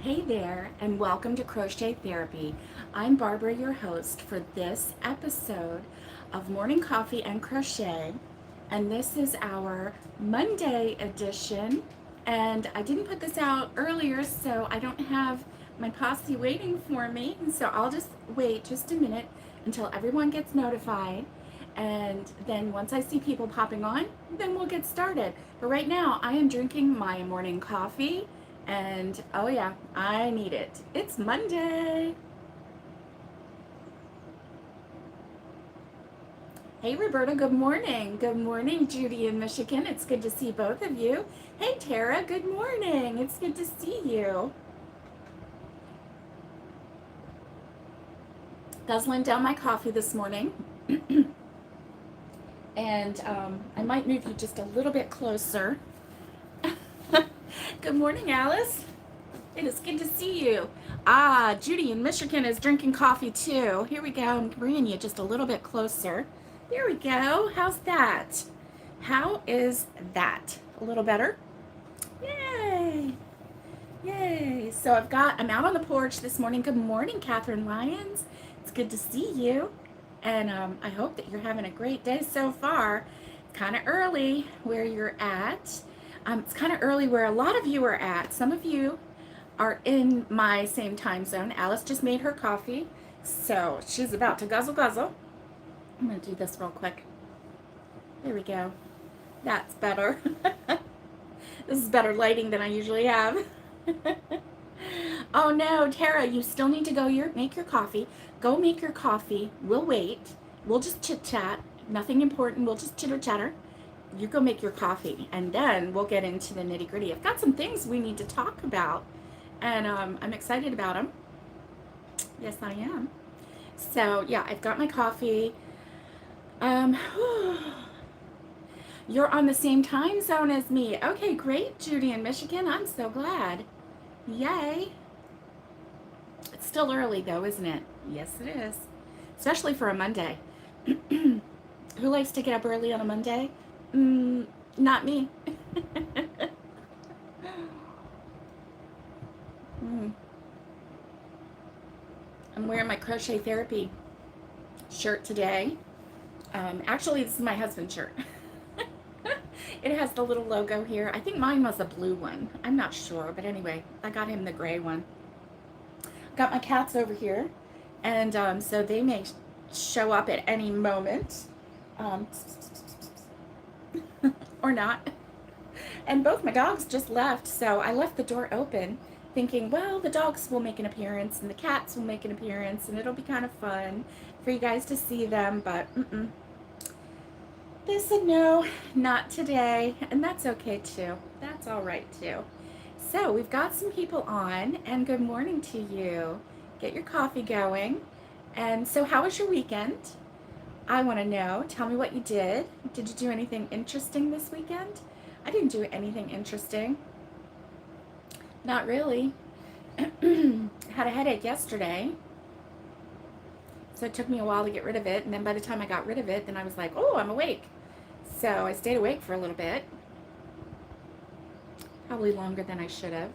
Hey there, and welcome to Crochet Therapy. I'm Barbara, your host for this episode of Morning Coffee and Crochet, and this is our Monday edition. And I didn't put this out earlier, so I don't have my posse waiting for me. And so I'll just wait just a minute until everyone gets notified. And then once I see people popping on, then we'll get started. But right now, I am drinking my morning coffee. And oh yeah, I need it. It's Monday. Hey Roberta, good morning. Good morning, Judy in Michigan. It's good to see both of you. Hey Tara, good morning. It's good to see you. Guzzling down my coffee this morning. And I might move you just a little bit closer. Good morning, Alice. It is good to see you. Judy in Michigan is drinking coffee too. Here we go. I'm bringing you just a little bit closer. There we go. How's that? How is that? A little better? Yay! Yay! So I'm out on the porch this morning. Good morning, Catherine Lyons. It's good to see you. And I hope that you're having a great day so far. It's kind of early where you're at. It's kind of early where a lot of you are at. Some of you are in my same time zone. Alice just made her coffee, so she's about to guzzle guzzle. I'm gonna do this real quick. There we go. That's better. This is better lighting than I usually have. Oh no, Tara, you still need to go make your coffee. Go make your coffee. We'll wait. We'll just chit chat. Nothing important. We'll just chitter chatter. You go make your coffee, and then we'll get into the nitty gritty. I've got some things we need to talk about, and I'm excited about them. Yes, I am. So yeah, I've got my coffee. You're on the same time zone as me. Okay, great, Judy in Michigan. I'm so glad. Yay. It's still early though, isn't it? Yes, it is. Especially for a Monday. Who likes to get up early on a Monday? Not me. I'm wearing my Crochet Therapy shirt today. Actually, this is my husband's shirt. It has the little logo here. I think mine was a blue one. I'm not sure, but anyway, I got him the gray one. Got my cats over here, and so they may show up at any moment, or not. And both my dogs just left, so I left the door open thinking, well, the dogs will make an appearance and the cats will make an appearance and it'll be kind of fun for you guys to see them, but they said no, not today, and that's okay too. That's all right too. So we've got some people on, and good morning to you. Get your coffee going. And so how was your weekend? I want to know. Tell me what you did. Did you do anything interesting this weekend? I didn't do anything interesting. Not really. Had a headache yesterday, so it took me a while to get rid of it, and then by the time I got rid of it, then I was like, oh, I'm awake. So I stayed awake for a little bit. Probably longer than I should have,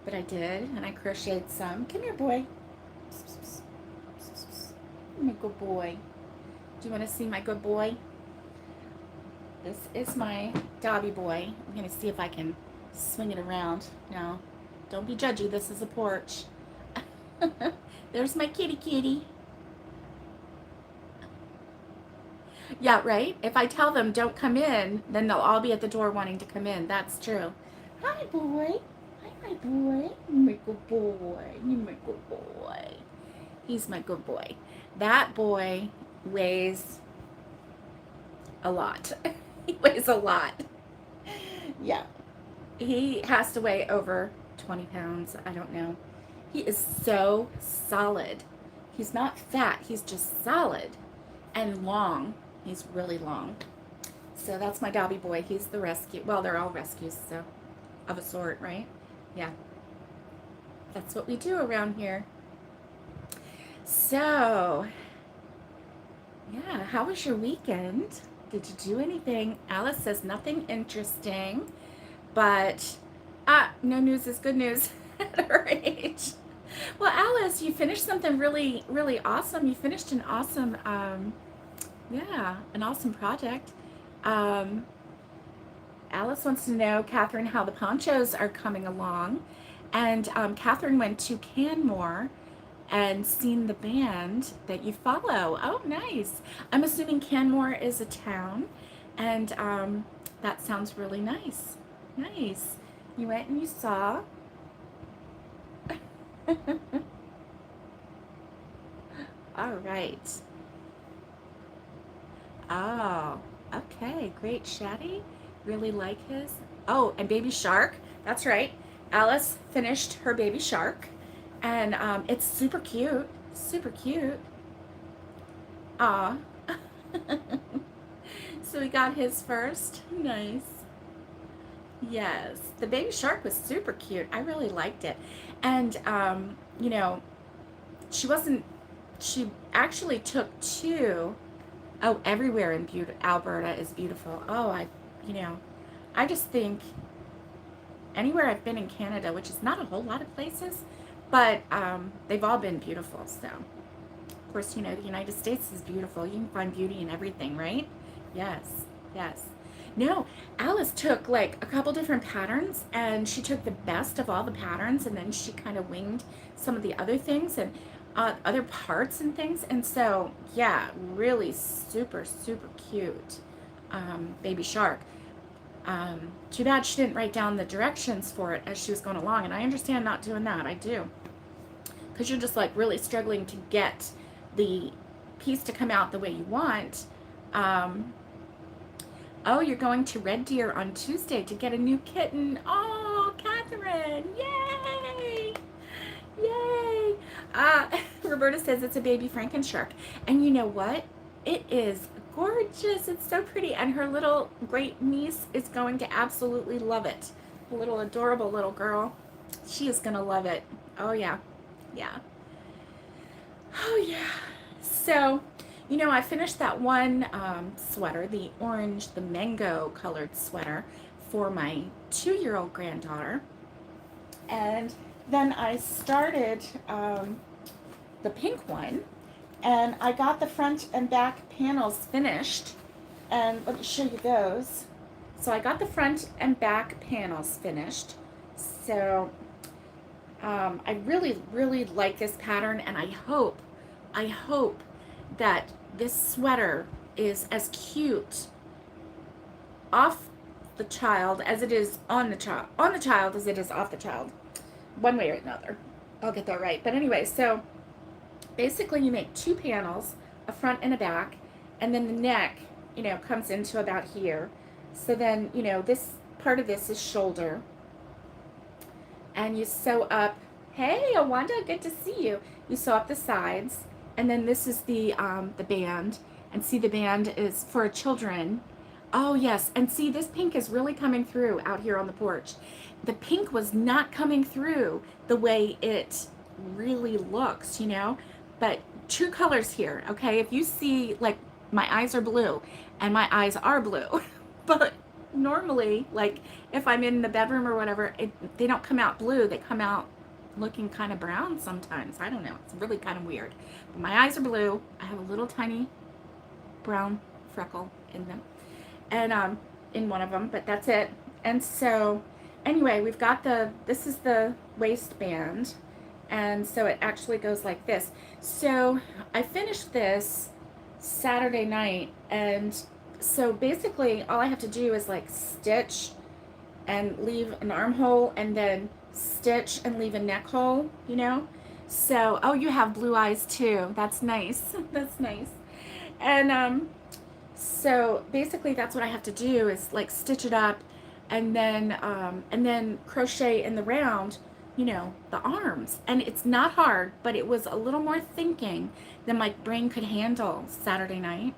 but I did, and I crocheted some. Come here, boy. My good boy. Do you want to see my good boy? This is my Dobby boy. I'm going to see if I can swing it around. No, don't be judgy. This is a porch. There's my kitty kitty. Yeah, right? If I tell them don't come in, then they'll all be at the door wanting to come in. That's true. Hi, boy. Hi, my boy. My good boy. You my good boy. He's my good boy. That boy weighs a lot. He weighs a lot. Yeah. He has to weigh over 20 pounds. I don't know. He is so solid. He's not fat. He's just solid and long. He's really long. So that's my Dobby boy. He's the rescue. Well, they're all rescues, so of a sort, right? Yeah. That's what we do around here. So, yeah, how was your weekend? Did you do anything? Alice says nothing interesting, but no news is good news. at her age. Well, Alice, you finished something really, really awesome. You finished an awesome, yeah, an awesome project. Um, Alice wants to know, Catherine, how the ponchos are coming along. And Catherine went to Canmore and seen the band that you follow. Oh, nice. I'm assuming Canmore is a town, and that sounds really nice. Nice. You went and you saw. All right. Oh, okay. Great. Shaddy. Really like his. Oh, and Baby Shark. That's right. Alice finished her Baby Shark. And it's super cute. Super cute. Aw. So we got his first. Nice. Yes. The Baby Shark was super cute. I really liked it. And, you know, she actually took two. Oh, everywhere in Alberta is beautiful. Oh, you know, I just think anywhere I've been in Canada, which is not a whole lot of places, but they've all been beautiful. So, of course, you know, the United States is beautiful. You can find beauty in everything, right? Yes, yes. No, Alice took like a couple different patterns, and she took the best of all the patterns, and then she kind of winged some of the other things and other parts and things. And so, yeah, really super, super cute Baby Shark. Too bad she didn't write down the directions for it as she was going along, and I understand not doing that. I do, because you're just like really struggling to get the piece to come out the way you want. Oh, you're going to Red Deer on Tuesday to get a new kitten. Oh, Catherine, yay, yay. Roberta says it's a baby Frankenshark, and you know what, it is gorgeous. It's so pretty, and her little great niece is going to absolutely love it. A little adorable little girl. She is gonna love it. Oh yeah, yeah. Oh yeah. So, you know, I finished that one sweater, the orange, the mango colored sweater for my 2-year-old granddaughter, and then I started the pink one. And I got the front and back panels finished, and let me show you those. So I got the front and back panels finished. So I really, really like this pattern, and I hope that this sweater is as cute off the child as it is on the child as it is off the child, one way or another. I'll get that right. But anyway, so basically you make 2 panels, a front and a back, and then the neck, you know, comes into about here. So then, you know, this part of this is shoulder, and you sew up. Hey, Awanda, good to see you. You sew up the sides, and then this is the band, and see, the band is for children. Oh yes, and see, this pink is really coming through out here on the porch. The pink was not coming through the way it really looks, you know. But true colors here, okay? If you see, like, my eyes are blue, and my eyes are blue, but normally, like, if I'm in the bedroom or whatever, they don't come out blue. They come out looking kind of brown sometimes. I don't know. It's really kind of weird. But my eyes are blue. I have a little tiny brown freckle in them, and in one of them, but that's it. And so, anyway, we've got this is the waistband. And so it actually goes like this. So I finished this Saturday night, and so basically all I have to do is like stitch and leave an armhole, and then stitch and leave a neck hole, you know. So, oh, you have blue eyes too. That's nice. That's nice. And so basically that's what I have to do is like stitch it up, and then crochet in the round, you know, the arms. And it's not hard, but it was a little more thinking than my brain could handle Saturday night.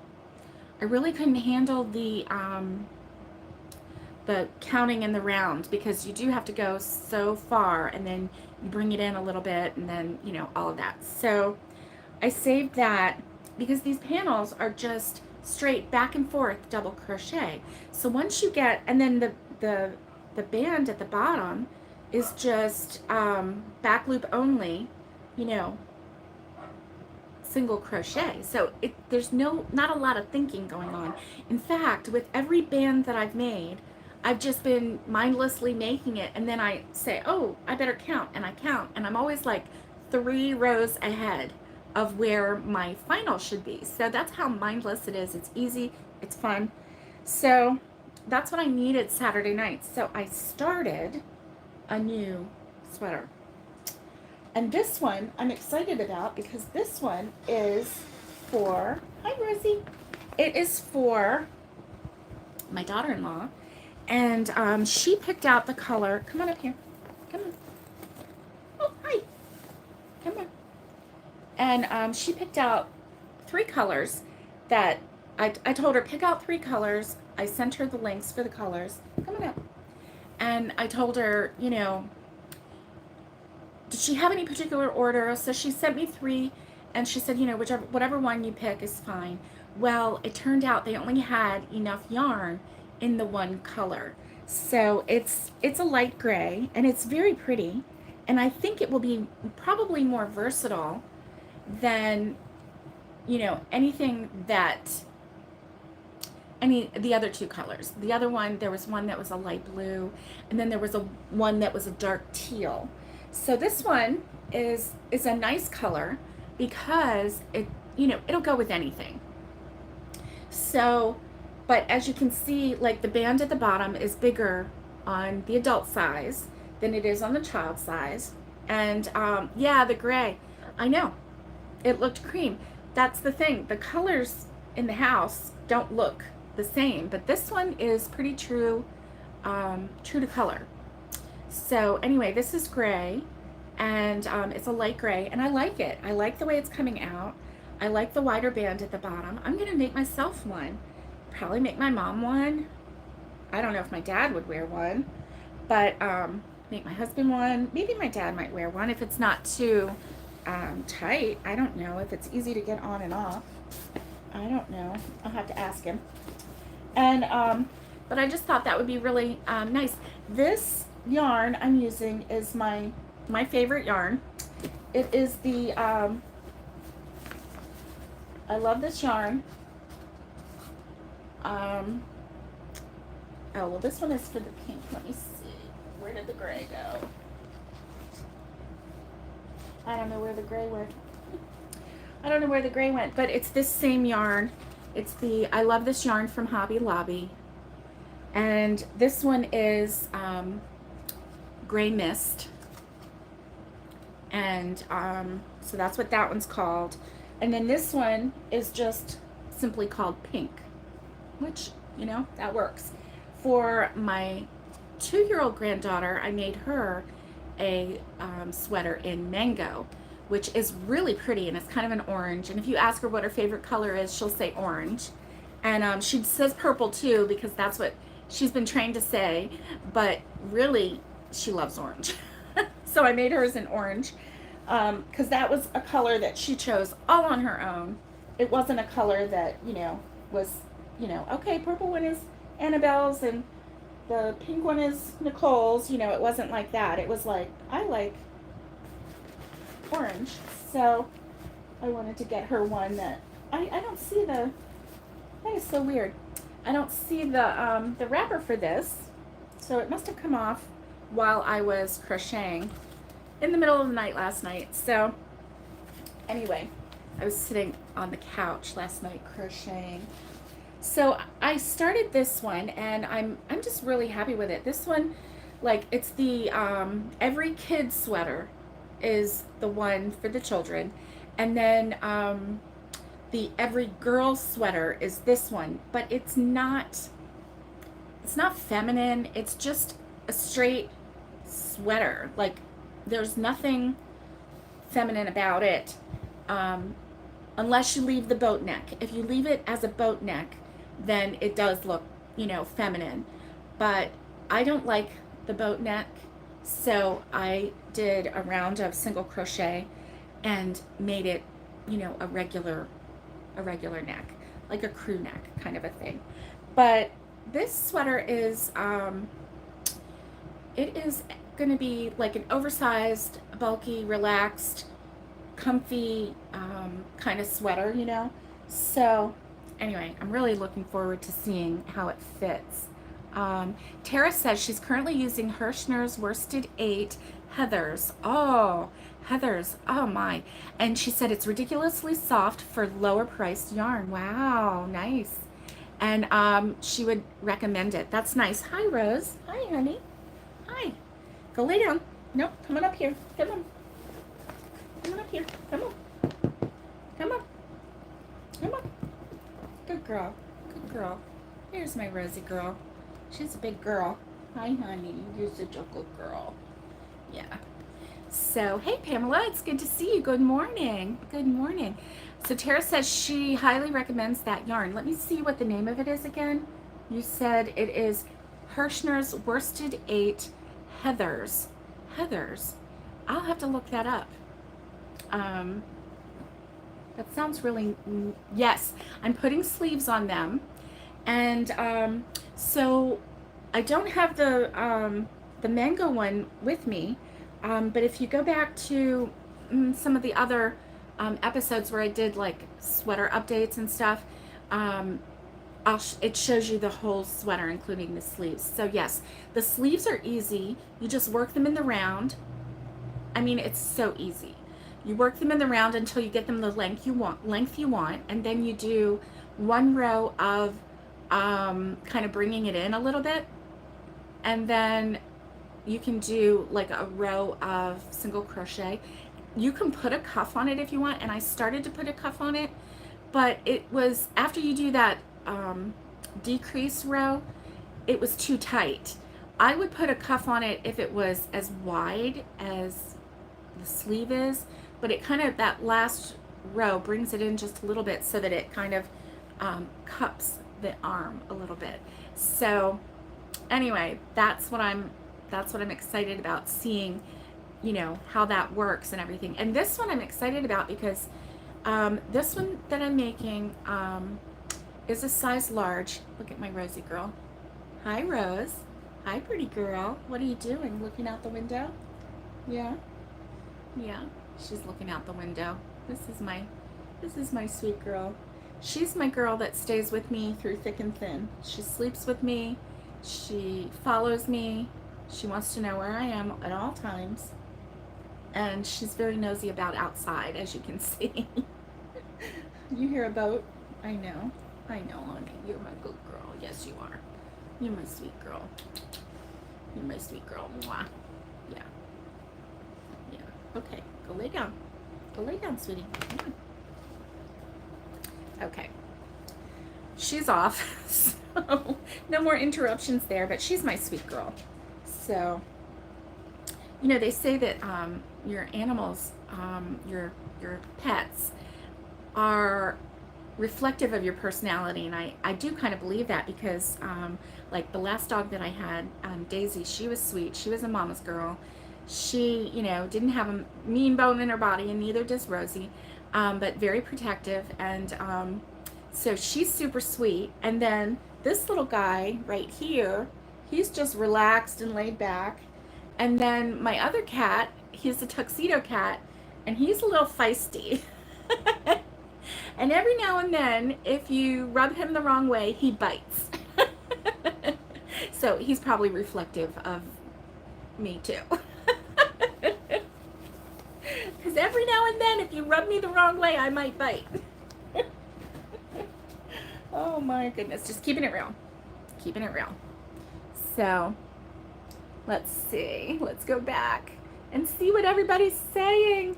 I really couldn't handle the counting in the round, because you do have to go so far, and then you bring it in a little bit, and then, you know, all of that. So I saved that because these panels are just straight back and forth double crochet. So once you get, and then the band at the bottom is just back loop only, you know, single crochet. So there's not a lot of thinking going on. In fact, with every band that I've made, I've just been mindlessly making it, and then I say, oh, I better count, and I count, and I'm always like 3 rows ahead of where my final should be. So that's how mindless it is. It's easy, it's fun. So that's what I needed Saturday night. So I started a new sweater. And this one I'm excited about because this one is for, hi Rosie, it is for my daughter-in-law, and she picked out the color. Come on up here, come on. Oh, hi, come on. And she picked out 3 colors that I told her, pick out 3 colors. I sent her the links for the colors. Come on up. And I told her, you know, did she have any particular order? So she sent me 3, and she said, you know, whatever one you pick is fine. Well, it turned out they only had enough yarn in the one color. So it's a light gray, and it's very pretty, and I think it will be probably more versatile than, you know, anything that the other 2 colors. The other one, there was one that was a light blue, and then there was one that was a dark teal. So this one is a nice color because it, you know, it'll go with anything. So, but as you can see, like the band at the bottom is bigger on the adult size than it is on the child size. And yeah, the gray, I know, it looked cream. That's the thing. The colors in the house don't look the same, but this one is pretty true to color. So anyway, this is gray, and it's a light gray, and I like it. I like the way it's coming out. I like the wider band at the bottom. I'm gonna make myself one. Probably make my mom one. I don't know if my dad would wear one, but make my husband one. Maybe my dad might wear one if it's not too tight. I don't know if it's easy to get on and off. I don't know. I'll have to ask him. And but I just thought that would be really nice. This yarn I'm using is my favorite yarn. It is the I love this yarn. Oh well, this one is for the pink. Let me see. Where did the gray go? I don't know where the gray went. I don't know where the gray went, but it's this same yarn. It's the I love this yarn from Hobby Lobby. And this one is Gray Mist. And so that's what that one's called. And then this one is just simply called Pink, which, you know, that works. For my 2-year-old granddaughter, I made her a sweater in Mango, which is really pretty, and it's kind of an orange. And if you ask her what her favorite color is, she'll say orange. And she says purple too, because that's what she's been trained to say, but really she loves orange. So I made hers in orange because that was a color that she chose all on her own. It wasn't a color that, you know, was, you know, okay, purple one is Annabelle's and the pink one is Nicole's. You know, it wasn't like that. It was like, I like orange. So I wanted to get her one that, I don't see the, that is so weird. I don't see the wrapper for this. So it must have come off while I was crocheting in the middle of the night last night. So anyway, I was sitting on the couch last night crocheting. So I started this one, and I'm just really happy with it. This one, like, it's the every kid sweater is the one for the children, and then the every girl sweater is this one, but it's not feminine. It's just a straight sweater. Like, there's nothing feminine about it, unless you leave the boat neck. If you leave it as a boat neck, then it does look, you know, feminine. But I don't like the boat neck, so I did a round of single crochet and made it, you know, a regular neck, like a crew neck kind of a thing. But this sweater is it is going to be like an oversized, bulky, relaxed, comfy kind of sweater, you know. So anyway, I'm really looking forward to seeing how it fits. Tara says she's currently using Hirschner's Worsted 8 Heathers. Oh, Heathers. Oh my. And she said it's ridiculously soft for lower priced yarn. Wow, nice. And she would recommend it. That's nice. Hi, Rose. Hi, honey. Hi. Go lay down. Nope, come on up here. Come on. Come on up here. Come on. Come on. Come on. Good girl. Good girl. Here's my Rosie girl. She's a big girl. Hi, honey. You're such a good girl. Yeah. So, hey, Pamela. It's good to see you. Good morning. Good morning. So, Tara says she highly recommends that yarn. Let me see what the name of it is again. You said it is Hirschner's Worsted 8 Heathers. Heathers. I'll have to look that up. That sounds really, yes, I'm putting sleeves on them. And so I don't have the mango one with me, but if you go back to some of the other episodes where I did like sweater updates and stuff, it shows you the whole sweater, including the sleeves. So yes, the sleeves are easy. You just work them in the round. I mean, it's so easy. You work them in the round until you get them the length you want, and then you do one row of kind of bringing it in a little bit, and then you can do like a row of single crochet. You can put a cuff on it if you want, and I started to put a cuff on it, but it was, after you do that decrease row, it was too tight. I would put a cuff on it if it was as wide as the sleeve is, but it kind of, that last row brings it in just a little bit so that it kind of cups the arm a little bit. So anyway, that's what I'm excited about, seeing, you know, how that works and everything. And this one I'm excited about because this one that I'm making is a size large. Look at my Rosie girl. Hi, Rose. Hi, pretty girl. What are you doing? Looking out the window? Yeah. Yeah, she's looking out the window. This is my sweet girl. She's my girl that stays with me through thick and thin. She sleeps with me. She follows me. She wants to know where I am at all times. And she's very nosy about outside, as you can see. You hear a boat? I know, honey. You're my good girl. Yes, you are. You're my sweet girl. You're my sweet girl. Mwah. Yeah. Yeah. Okay, go lay down. Go lay down, sweetie. Come on. Okay. She's off, so no more interruptions there, but she's my sweet girl. So, you know, they say that your animals, your pets, are reflective of your personality, and I do kind of believe that, because like the last dog that I had, Daisy, she was sweet. She was a mama's girl. She, you know, didn't have a mean bone in her body, and neither does Rosie, but very protective, and so she's super sweet. And then this little guy right here, he's just relaxed and laid back. And then my other cat, he's a tuxedo cat, and he's a little feisty. And every now and then, if you rub him the wrong way, he bites. So he's probably reflective of me too. Because every now and then, if you rub me the wrong way, I might bite. Oh my goodness, just keeping it real. Keeping it real. So, let's see. Let's go back and see what everybody's saying.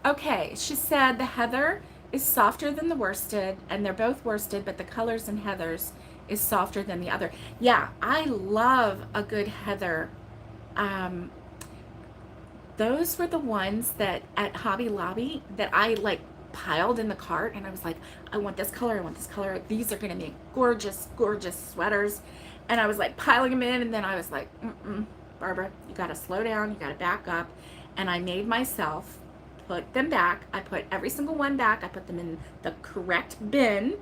Okay, she said the heather is softer than the worsted, and they're both worsted, but the colors in heathers is softer than the other. Yeah, I love a good heather. Those were the ones that at Hobby Lobby that I like piled in the cart, and I was like, I want this color, I want this color. These are gonna make gorgeous, gorgeous sweaters. And I was like piling them in, and then I was like, Barbara, you gotta slow down, you gotta back up. And I made myself put them back. I put every single one back. I put them in the correct bin,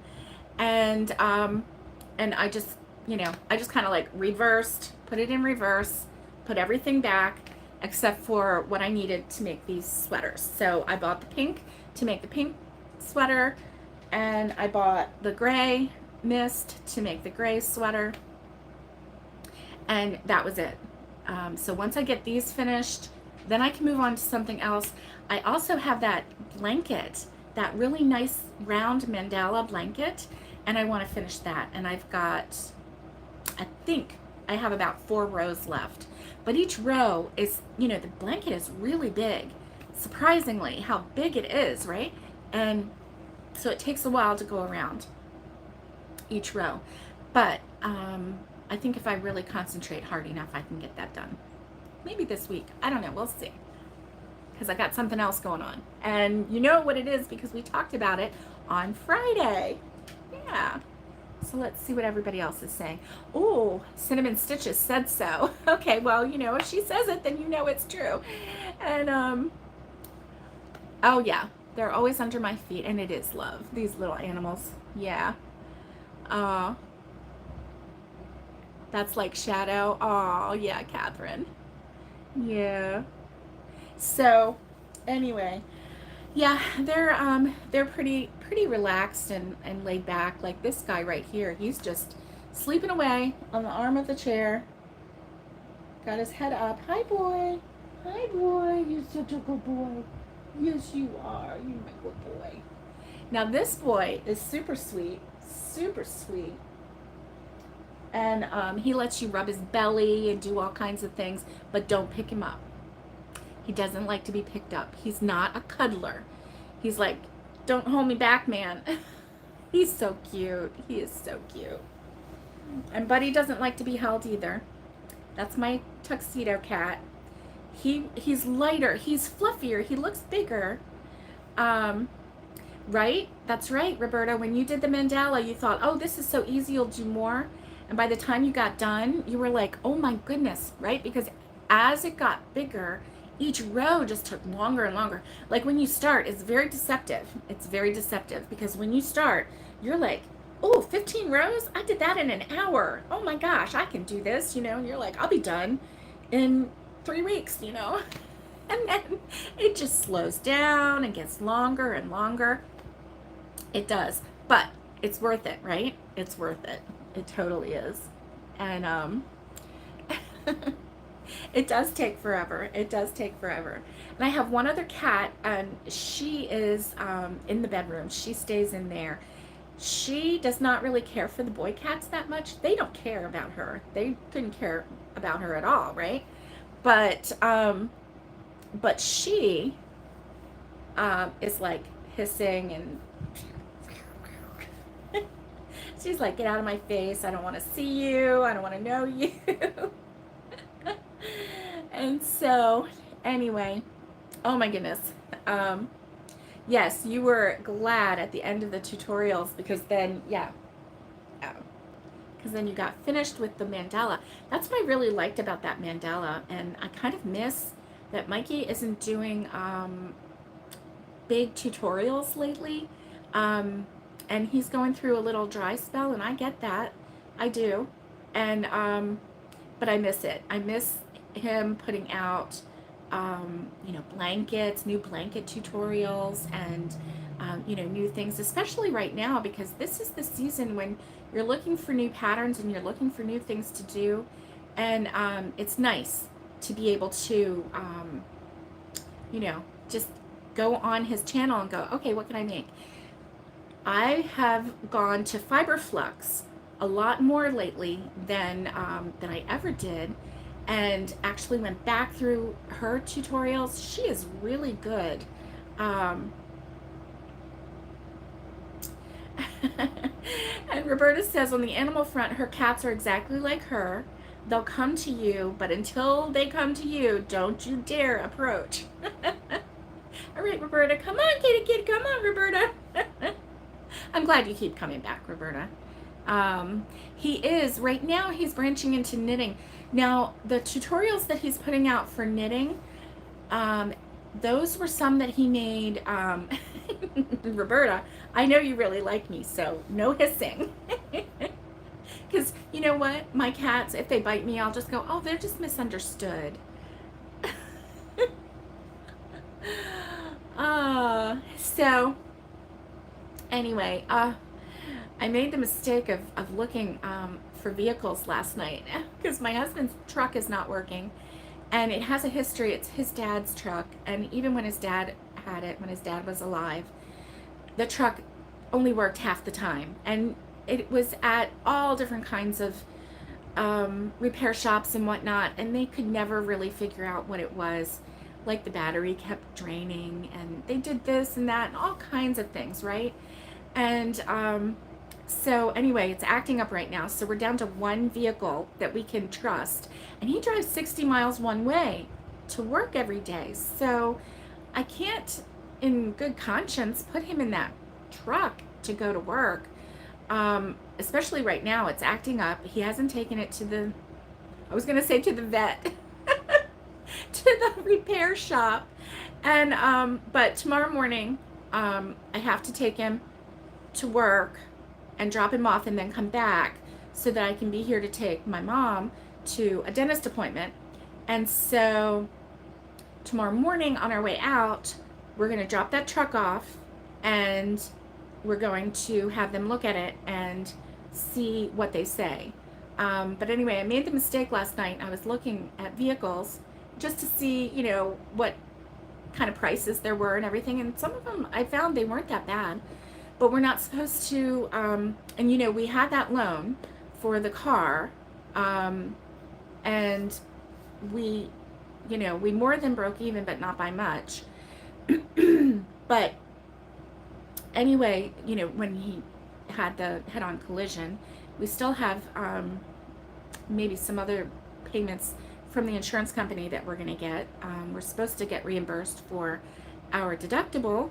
and I just, you know, I just kind of like reversed, put it in reverse, put everything back, except for what I needed to make these sweaters. So I bought the pink to make the pink sweater, and I bought the gray mist to make the gray sweater, and that was it. So once I get these finished, then I can move on to something else. I also have that blanket, that really nice round mandala blanket, and I want to finish that. And I've got, I think I have about 4 rows left. But each row is, you know, the blanket is really big. Surprisingly, how big it is, right? And so it takes a while to go around each row. But I think if I really concentrate hard enough, I can get that done. Maybe this week. I don't know. We'll see. Because I got something else going on. And you know what it is because we talked about it on Friday. Yeah. So let's see what everybody else is saying. Oh, Cinnamon Stitches said so. Okay, well, you know, if she says it, then you know it's true. And, oh yeah, they're always under my feet, and it is love. These little animals. Yeah. That's like Shadow. Oh, yeah, Catherine. Yeah. So, anyway, yeah, they're pretty relaxed and laid back. Like this guy right here, he's just sleeping away on the arm of the chair. Got his head up. Hi, boy. Hi, boy. You're such a good boy. Yes, you are. You're my good boy. Now, this boy is super sweet. Super sweet. And he lets you rub his belly and do all kinds of things, but don't pick him up. He doesn't like to be picked up. He's not a cuddler. He's like, don't hold me back, man. He's so cute. He is so cute. And Buddy doesn't like to be held either. That's my tuxedo cat. He's lighter. He's fluffier. He looks bigger. Right? That's right, Roberta. When you did the mandala, you thought, oh, this is so easy, you'll do more. And by the time you got done, you were like, oh my goodness, right? Because as it got bigger, each row just took longer and longer. Like when you start, it's very deceptive. It's very deceptive because when you start, you're like, oh, 15 rows? I did that in an hour. Oh my gosh, I can do this, you know? And you're like, I'll be done in 3 weeks, you know? And then it just slows down and gets longer and longer. It does, but it's worth it, right? It's worth it. It totally is. And it does take forever. It does take forever. And I have one other cat, and she is in the bedroom. She stays in there. She does not really care for the boy cats that much. They don't care about her. They couldn't care about her at all, right? But she is like hissing and she's like, get out of my face. I don't want to see you. I don't want to know you. And so, anyway, oh my goodness. Yes, you were glad at the end of the tutorials because then, yeah, because then you got finished with the mandala. That's what I really liked about that mandala. And I kind of miss that Mikey isn't doing big tutorials lately. And he's going through a little dry spell, and I get that. I do. And, but I miss it. I miss him putting out, you know, blankets, new blanket tutorials, and, you know, new things, especially right now, because this is the season when you're looking for new patterns and you're looking for new things to do. And it's nice to be able to, you know, just go on his channel and go, okay, what can I make? I have gone to Fiberflux a lot more lately than I ever did, and actually went back through her tutorials. She is really good. And Roberta says on the animal front, her cats are exactly like her. They'll come to you, but until they come to you, don't you dare approach. All right, Roberta, come on, kitty kid, come on, Roberta. I'm glad you keep coming back, Roberta. He is, right now, he's branching into knitting. Now, the tutorials that he's putting out for knitting, those were some that he made, Roberta, I know you really like me, so no hissing. Because, you know what, my cats, if they bite me, I'll just go, oh, they're just misunderstood. So anyway, I made the mistake of looking for vehicles last night because my husband's truck is not working, and it has a history. It's his dad's truck, and even when his dad had it, when his dad was alive, the truck only worked half the time, and it was at all different kinds of repair shops and whatnot, and they could never really figure out what it was. Like the battery kept draining, and they did this and that and all kinds of things, right? And so anyway, it's acting up right now. So we're down to one vehicle that we can trust, and he drives 60 miles one way to work every day. So I can't, in good conscience, put him in that truck to go to work. Especially right now, it's acting up. He hasn't taken it to the, I was going to say to the vet, to the repair shop. And, but tomorrow morning, I have to take him to work and drop him off and then come back so that I can be here to take my mom to a dentist appointment. And so tomorrow morning on our way out, we're going to drop that truck off, and we're going to have them look at it and see what they say. But anyway, I made the mistake last night. I was looking at vehicles just to see, you know, what kind of prices there were and everything. And some of them I found they weren't that bad, but we're not supposed to, and you know, we had that loan for the car, and we, you know, we more than broke even, but not by much. But anyway, you know, when he had the head-on collision, we still have maybe some other payments from the insurance company that we're going to get. We're supposed to get reimbursed for our deductible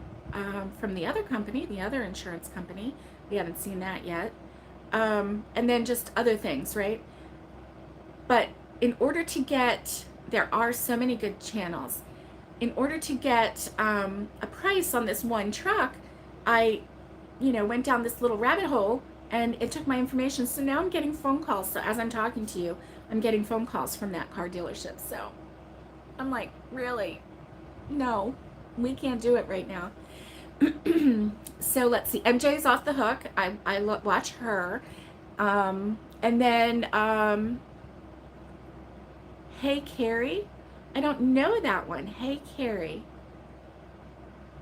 from the other company, the other insurance company. We haven't seen that yet. And then just other things, right? But in order to get, there are so many good channels. In order to get a price on this one truck, I, you know, went down this little rabbit hole, and it took my information. So now I'm getting phone calls. So as I'm talking to you, I'm getting phone calls from that car dealership. So I'm like, really? No, we can't do it right now. So let's see. MJ's off the hook. I watch her. And then, Hey Carrie. I don't know that one. Hey Carrie.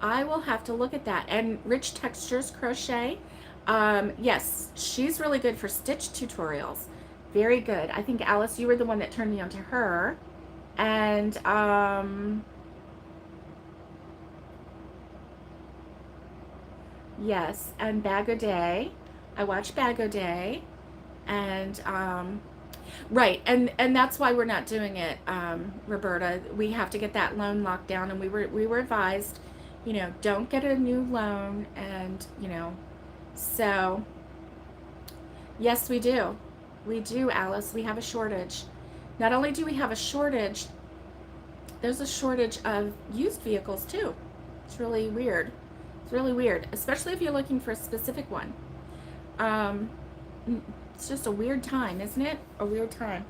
I will have to look at that. And Rich Textures Crochet. Yes, she's really good for stitch tutorials. Very good. I think, Alice, you were the one that turned me on to her. And yes, and Bag O' Day. I watch Bag O' Day. And right, and that's why we're not doing it, Roberta. We have to get that loan locked down, and we were advised, you know, don't get a new loan, and you know, so yes, we do. We do, Alice. We have a shortage. Not only do we have a shortage, there's a shortage of used vehicles too. It's really weird. It's really weird, especially if you're looking for a specific one. It's just a weird time, isn't it? A weird time.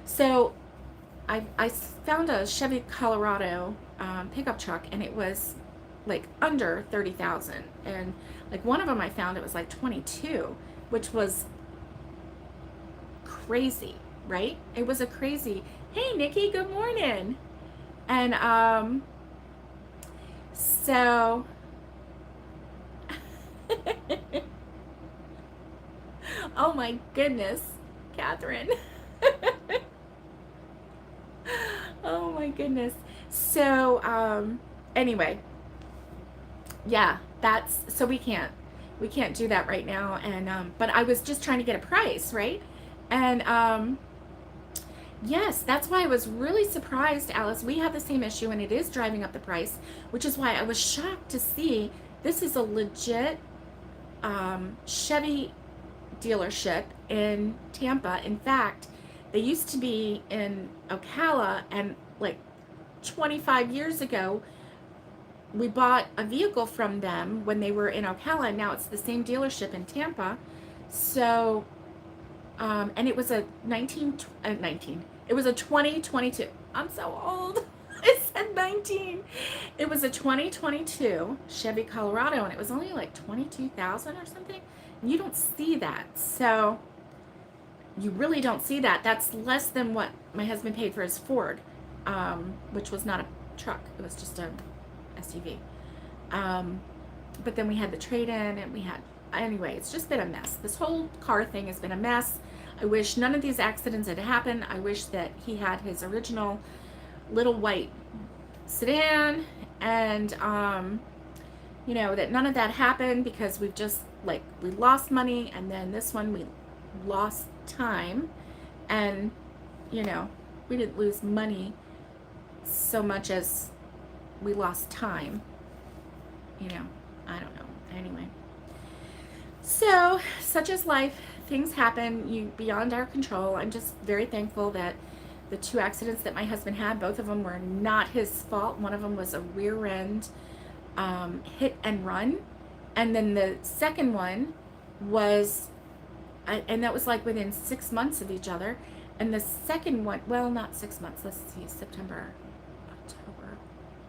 So I found a Chevy Colorado pickup truck, and it was like under 30,000, and like one of them I found, it was like 22, which was crazy, right? It was a crazy. Hey Nikki, good morning. And so oh my goodness, Catherine. Oh my goodness. So anyway, yeah, that's, so we can't do that right now. And but I was just trying to get a price, right? And yes, that's why I was really surprised, Alice. We have the same issue, and it is driving up the price, which is why I was shocked to see this is a legit Chevy dealership in Tampa. In fact, they used to be in Ocala, and like 25 years ago, we bought a vehicle from them when they were in Ocala, and now it's the same dealership in Tampa. So, and it was a it was a 2022. I'm so old. I said 19. It was a 2022 Chevy Colorado, and it was only like 22,000 or something. And you don't see that. So you really don't see that. That's less than what my husband paid for his Ford, which was not a truck. It was just a SUV. But then we had the trade-in, and we had, anyway, it's just been a mess. This whole car thing has been a mess. I wish none of these accidents had happened. I wish that he had his original little white sedan, and you know, that none of that happened, because we've just, like, we lost money, and then this one we lost time. And you know, we didn't lose money so much as we lost time. You know, I don't know. Anyway, so such is life. Things happen beyond our control. I'm just very thankful that the two accidents that my husband had, both of them were not his fault. One of them was a rear end hit and run, and then the second one was, and that was like within 6 months of each other. And the second one, well, not 6 months. Let's see, September, October,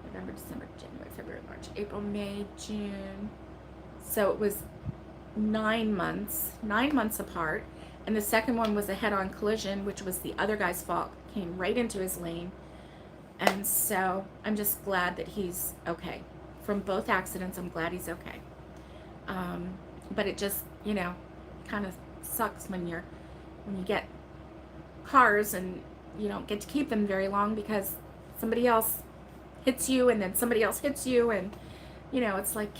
November, December, January, February, March, April, May, June. So it was 9 months apart. And the second one was a head-on collision, which was the other guy's fault. Came right into his lane. And so I'm just glad that he's okay. From both accidents, I'm glad he's okay. But it just, you know, kind of sucks when you get cars and you don't get to keep them very long, because somebody else hits you, and then somebody else hits you, and you know, it's like,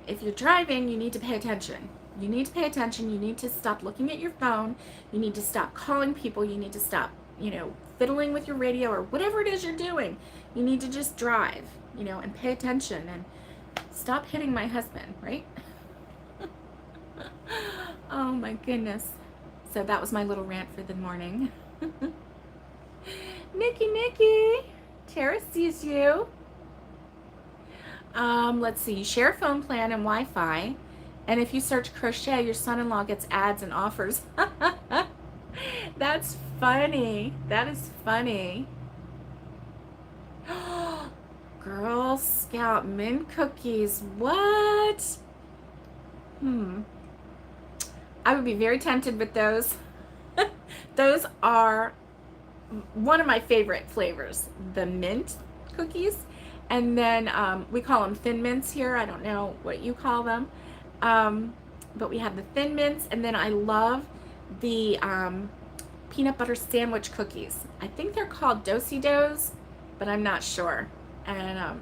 if you're driving, you need to pay attention. You need to pay attention. You need to stop looking at your phone. You need to stop calling people. You need to stop, you know, fiddling with your radio or whatever it is you're doing. You need to just drive, you know, and pay attention and stop hitting my husband, right? Oh my goodness. So that was my little rant for the morning. Nikki, Tara sees you. Let's see, share phone plan and Wi-Fi. And if you search crochet, your son-in-law gets ads and offers. That's funny. That is funny. Girl Scout mint cookies. What? I would be very tempted with those. Those are one of my favorite flavors, the mint cookies. And then we call them thin mints here. I don't know what you call them. But we have the thin mints, and then I love the peanut butter sandwich cookies. I think they're called Do-si-dos, but I'm not sure. And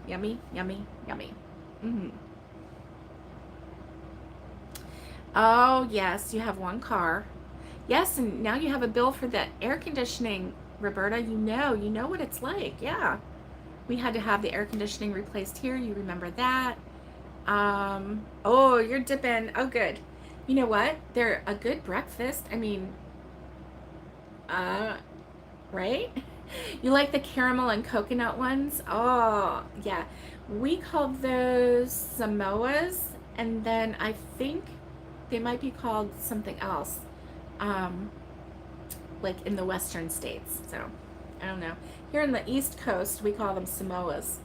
yummy, yummy, yummy. Oh yes, you have one car. Yes, and now you have a bill for the air conditioning, Roberta. You know what it's like. Yeah, we had to have the air conditioning replaced here. You remember that? Oh, you're dipping. Oh, good. You know what? They're a good breakfast. I mean, right? You like the caramel and coconut ones? Oh, yeah. We call those Samoas, and then I think they might be called something else, like in the western states. So, I don't know. Here in the East Coast, we call them Samoas.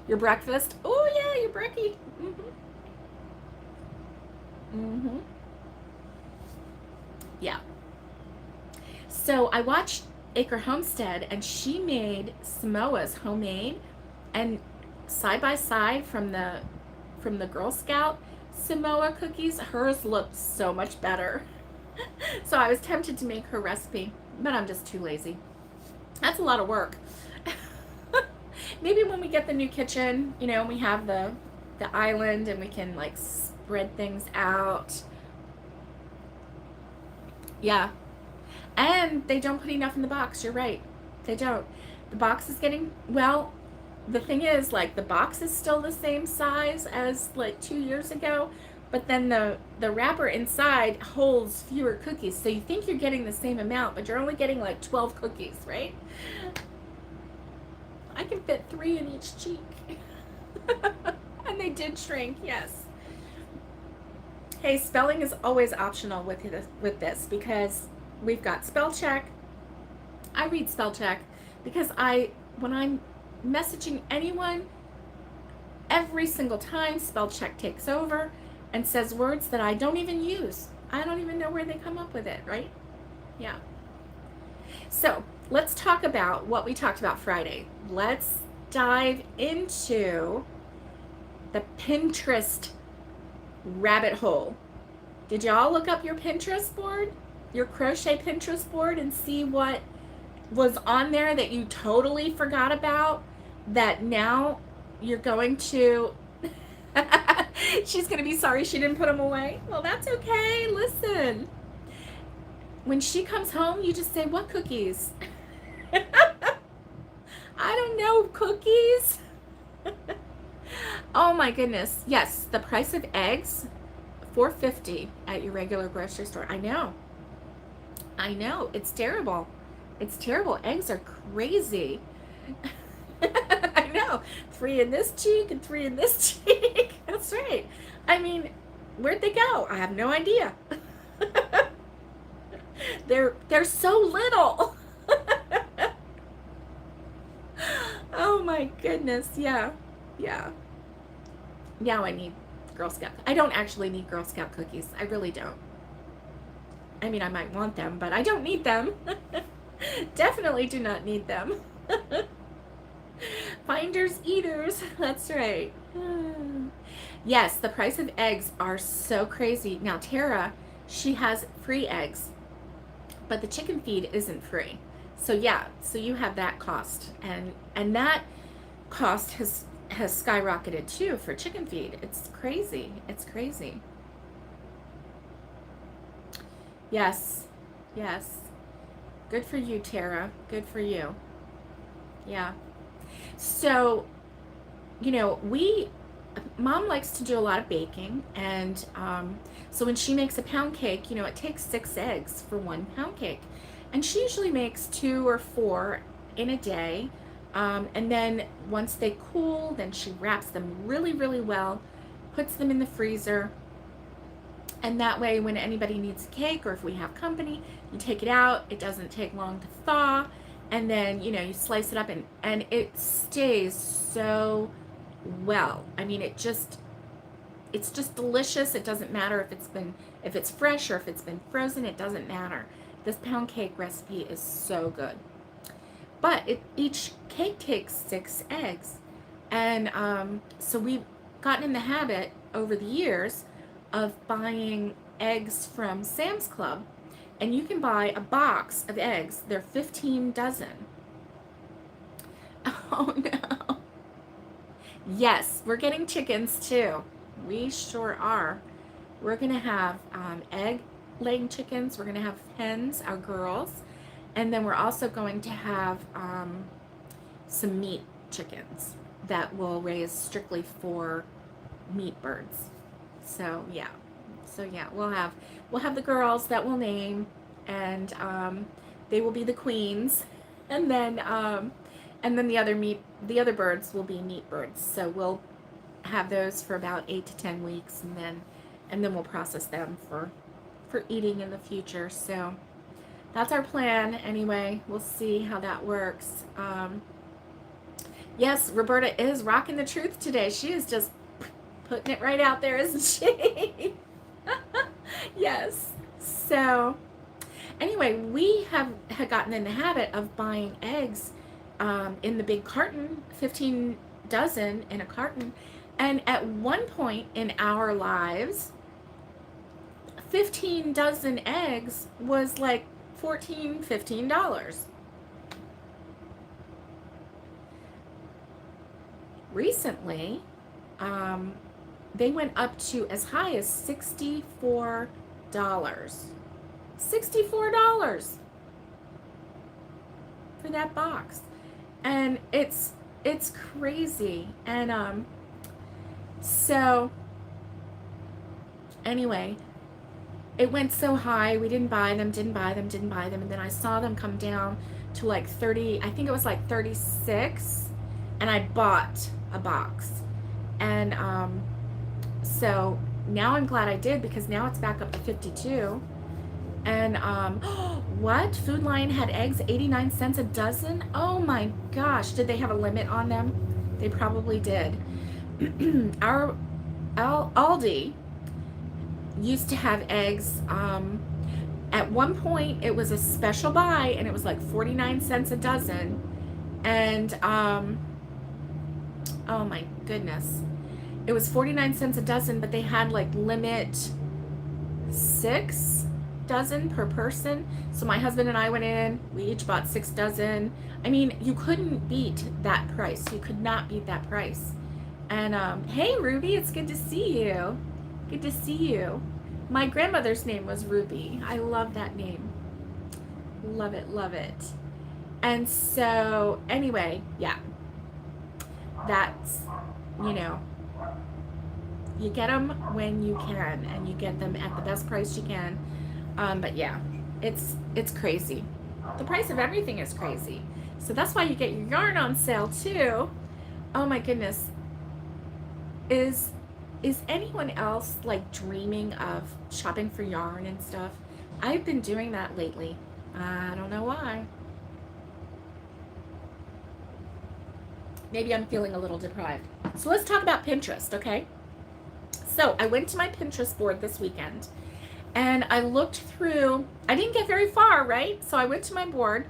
Your breakfast? Oh, yeah, your brekkie. Yeah. So I watched Acre Homestead, and she made Samoas homemade, and side by side from the Girl Scout Samoa cookies, hers looked so much better. So I was tempted to make her recipe, but I'm just too lazy. That's a lot of work. Maybe when we get the new kitchen, you know, we have the island and we can like spread things out. Yeah. And they don't put enough in the box. You're right. They don't. The box is getting, well, the thing is, like, the box is still the same size as like 2 years ago, but then the wrapper inside holds fewer cookies. So you think you're getting the same amount, but you're only getting like 12 cookies, right? I can fit 3 in each cheek. And they did shrink, yes. Hey, spelling is always optional with this because we've got spell check. I read spell check because when I'm messaging anyone every single time. Spell check takes over and says words that I don't even use. I don't even know where they come up with it, right? Yeah. So let's talk about what we talked about Friday. Let's dive into the Pinterest rabbit hole. Did y'all look up your Pinterest board, your crochet Pinterest board, and see what was on there that you totally forgot about, that now you're going to she's going to be sorry she didn't put them away? Well, that's okay. Listen, when she comes home, you just say, what cookies? I don't know, cookies. Oh my goodness. Yes, the price of eggs, $4.50 at your regular grocery store. I know. It's terrible. It's terrible. Eggs are crazy. I know. 3 in this cheek and 3 in this cheek. That's right. I mean, where'd they go? I have no idea. They're so little. Oh my goodness. Yeah. Now I need Girl Scout. I don't actually need Girl Scout cookies. I really don't. I mean, I might want them, but I don't need them. Definitely do not need them. Finders, eaters. That's right. Yes, the price of eggs are so crazy. Now, Tara, she has free eggs, but the chicken feed isn't free. So yeah, so you have that cost, and that cost has skyrocketed too for chicken feed. It's crazy. It's crazy. Yes. Good for you, Tara. Good for you. Yeah. So, Mom likes to do a lot of baking, and so when she makes a pound cake, it takes 6 eggs for 1 pound cake, and she usually makes 2 or 4 in a day, and then once they cool, then she wraps them really, really well, puts them in the freezer, and that way when anybody needs a cake, or if we have company, you take it out. It doesn't take long to thaw, and then you slice it up, and it stays so well. I mean, it's just delicious. It doesn't matter if it's fresh or if it's been frozen. It doesn't matter. This pound cake recipe is so good. But each cake takes 6 eggs, and so we've gotten in the habit over the years of buying eggs from Sam's Club, and you can buy a box of eggs. They're 15 dozen. Oh no. Yes, we're getting chickens too. We sure are. We're gonna have egg laying chickens. We're gonna have hens, our girls, and then we're also going to have some meat chickens that will raise strictly for meat birds. So yeah, we'll have the girls that we'll name, and they will be the queens, and then the other birds will be meat birds. So we'll have those for about 8 to 10 weeks, and then we'll process them for eating in the future. So that's our plan anyway. We'll see how that works. Yes, Roberta is rocking the truth today. She is just putting it right out there, isn't she? Yes. So anyway, we had gotten in the habit of buying eggs in the big carton, 15 dozen in a carton, and at one point in our lives, 15 dozen eggs was like $14, $15. Recently, they went up to as high as $64. $64 for that box. And it's crazy. And so anyway, it went so high, we didn't buy them, and then I saw them come down to like 30, I think it was like 36, and I bought a box. And so now I'm glad I did, because now it's back up to 52, And what? Food Lion had eggs 89 cents a dozen? Oh my gosh, did they have a limit on them? They probably did. Our Aldi used to have eggs. At one point, it was a special buy, and it was like 49 cents a dozen. And oh my goodness, it was 49 cents a dozen, but they had like limit 6 dozen per person. So my husband and I went in, we each bought 6 dozen. I mean, you couldn't beat that price. You could not beat that price. And hey Ruby, it's good to see you. Good to see you. My grandmother's name was Ruby. I love that name. Love it, love it. And so anyway, yeah, that's, you know, you get them when you can, and you get them at the best price you can. But yeah, it's crazy. The price of everything is crazy. So that's why you get your yarn on sale too. Oh my goodness. Is anyone else like dreaming of shopping for yarn and stuff? I've been doing that lately. I don't know why. Maybe I'm feeling a little deprived. So let's talk about Pinterest, okay? So I went to my Pinterest board this weekend, and I looked through. I didn't get very far, right? So I went to my board,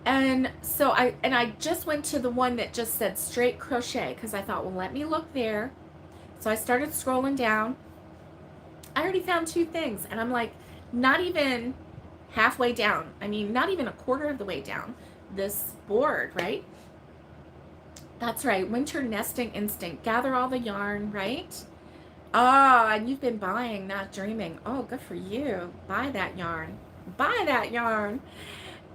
and so I just went to the one that just said straight crochet, because I thought, well, let me look there. So I started scrolling down. I already found 2 things, and I'm like, not even halfway down. I mean, not even a quarter of the way down this board, right? That's right, winter nesting instinct. Gather all the yarn, right? Oh, and you've been buying, not dreaming. Oh, good for you. Buy that yarn. Buy that yarn.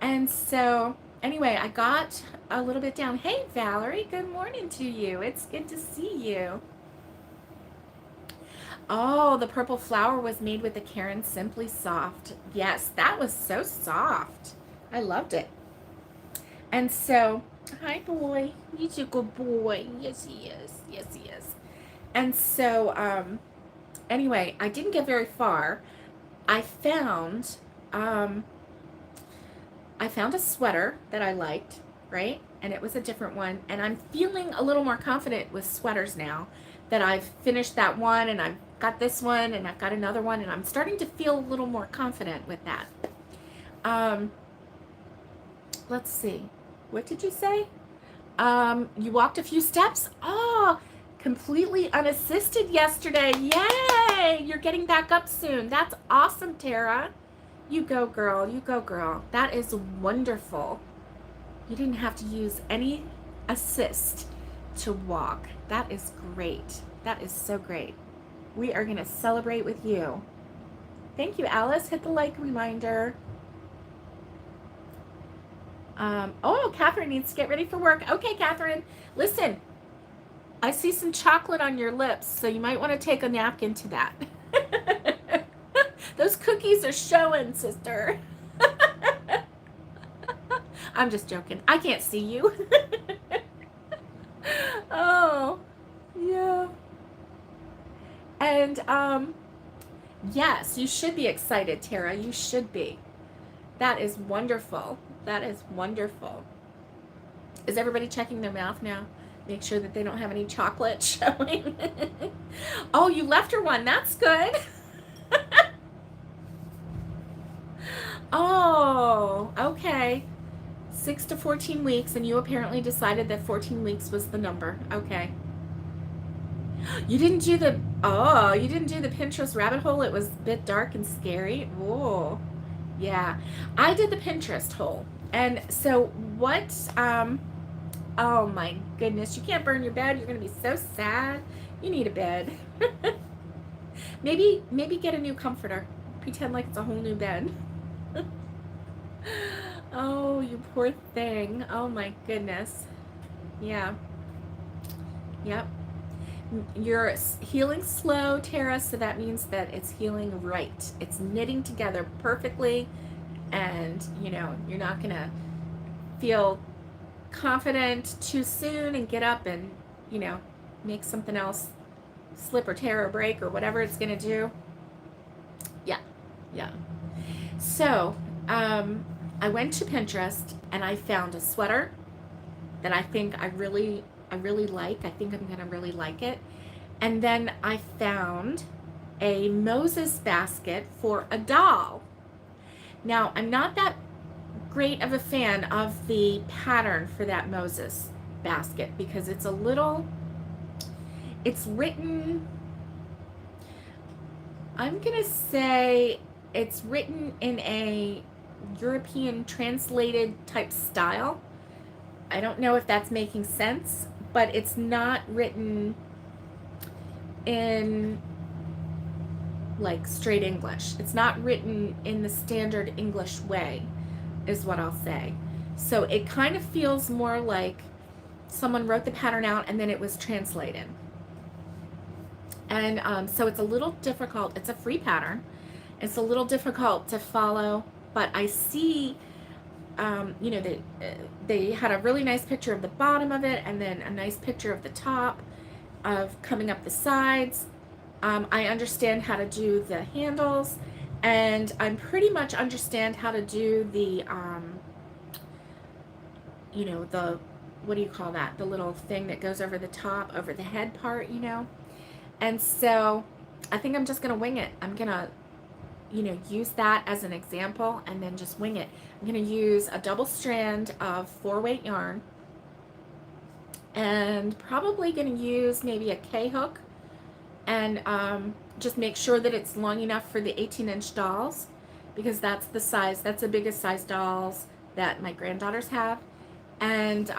And so, anyway, I got a little bit down. Hey, Valerie, good morning to you. It's good to see you. Oh, the purple flower was made with the Karen Simply Soft. Yes, that was so soft. I loved it. And so, hi, boy. He's a good boy. Yes, he is. Yes, he is. And so, anyway, I didn't get very far. I found a sweater that I liked, right? And it was a different one. And I'm feeling a little more confident with sweaters now that I've finished that one, and I've got this one, and I've got another one, and I'm starting to feel a little more confident with that. Let's see. What did you say? You walked a few steps? Oh, completely unassisted yesterday. Yay! You're getting back up soon. That's awesome, Tara. You go, girl. You go, girl. That is wonderful. You didn't have to use any assist to walk. That is great. That is so great. We are going to celebrate with you. Thank you, Alice. Hit the like reminder. Oh, Catherine needs to get ready for work. Okay, Catherine. Listen, I see some chocolate on your lips, so you might want to take a napkin to that. Those cookies are showing, sister. I'm just joking. I can't see you. Oh, yeah. And, yes, you should be excited, Tara. You should be. That is wonderful. That is wonderful. Is everybody checking their mouth now? Make sure that they don't have any chocolate showing. Oh, you left her one. That's good. Oh, okay. 6 to 14 weeks, and you apparently decided that 14 weeks was the number. Okay. You didn't do the Pinterest rabbit hole. It was a bit dark and scary. Whoa. Yeah. I did the Pinterest hole. And so what, oh my goodness, you can't burn your bed. You're going to be so sad. You need a bed. Maybe get a new comforter. Pretend like it's a whole new bed. Oh, you poor thing. Oh my goodness. Yeah. Yep. You're healing slow, Tara, so that means that it's healing right. It's knitting together perfectly, and you're not gonna feel confident too soon and get up and make something else slip or tear or break or whatever it's gonna do. Yeah, Yeah. So, I went to Pinterest and I found a sweater that I think I really like. I think I'm gonna really like it. And then I found a Moses basket for a doll. Now, I'm not that great of a fan of the pattern for that Moses basket because it's a little, it's written, I'm gonna say it's written in a European translated type style. I don't know if that's making sense, but it's not written in like straight English. It's not written in the standard English way, is what I'll say. So it kind of feels more like someone wrote the pattern out and then it was translated. And so it's a little difficult. It's a free pattern. It's a little difficult to follow, but I see, you know, they had a really nice picture of the bottom of it and then a nice picture of the top of coming up the sides. I understand how to do the handles, and I pretty much understand how to do the, you know, the, what do you call that? The little thing that goes over the top, over the head part, you know? And so I think I'm just going to wing it. I'm going to, you know, use that as an example and then just wing it. I'm going to use a double strand of 4-weight yarn and probably going to use maybe a K-hook and just make sure that it's long enough for the 18-inch dolls because that's the size, that's the biggest size dolls that my granddaughters have. And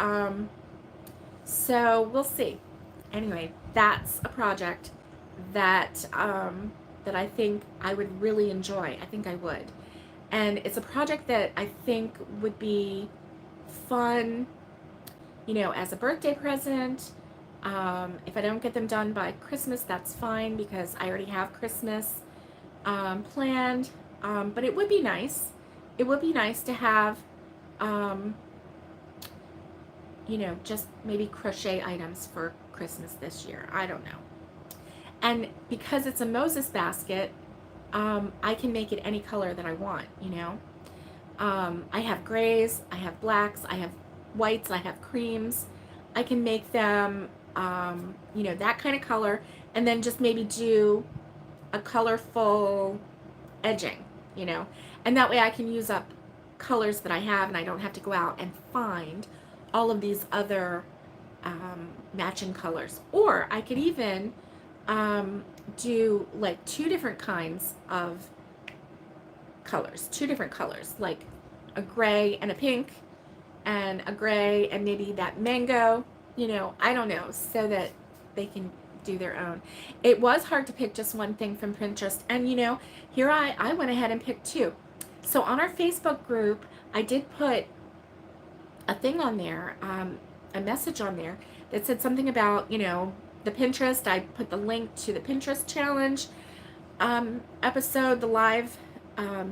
so we'll see. Anyway, that's a project that that I think I would really enjoy. I think I would. And it's a project that I think would be fun, you know, as a birthday present. If I don't get them done by Christmas, that's fine because I already have Christmas planned. But it would be nice. It would be nice to have, you know, just maybe crochet items for Christmas this year. I don't know. And because it's a Moses basket, I can make it any color that I want, you know. I have grays, I have blacks, I have whites, I have creams. I can make them, you know, that kind of color, and then just maybe do a colorful edging, you know. And that way I can use up colors that I have and I don't have to go out and find all of these other matching colors. Or I could even do like 2 different kinds of colors, 2 different colors, like a gray and a pink and a gray and maybe that mango, you know, I don't know, so that they can do their own. It was hard to pick just one thing from Pinterest, and you know, here I went ahead and picked 2. So on our Facebook group, I did put a thing on there, a message on there that said something about, you know, the Pinterest. I put the link to the Pinterest challenge episode, the live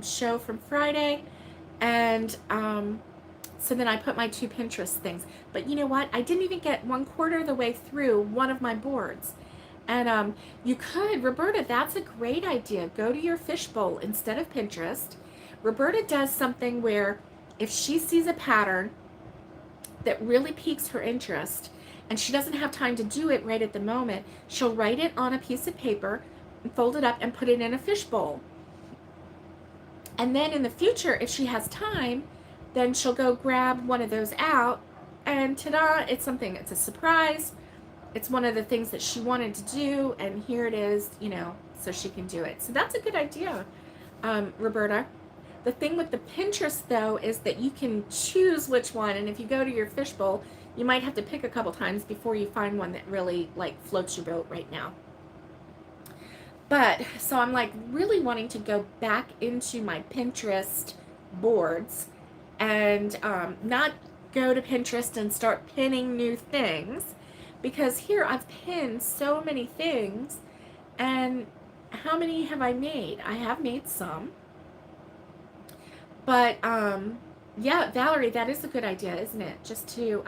show from Friday, and so then I put my 2 Pinterest things. But you know what? I didn't even get 1/4 of the way through one of my boards. And you could, Roberta, that's a great idea. Go to your fishbowl instead of Pinterest. Roberta does something where if she sees a pattern that really piques her interest and she doesn't have time to do it right at the moment, she'll write it on a piece of paper and fold it up and put it in a fishbowl. And then in the future, if she has time, then she'll go grab one of those out and ta-da, it's something, it's a surprise. It's one of the things that she wanted to do, and here it is, you know, so she can do it. So that's a good idea, Roberta. The thing with the Pinterest, though, is that you can choose which one, and if you go to your fishbowl, you might have to pick a couple times before you find one that really, like, floats your boat right now. But, so I'm, like, really wanting to go back into my Pinterest boards and not go to Pinterest and start pinning new things, because here I've pinned so many things, and how many have I made? I have made some. But, yeah, Valerie, that is a good idea, isn't it? Just to,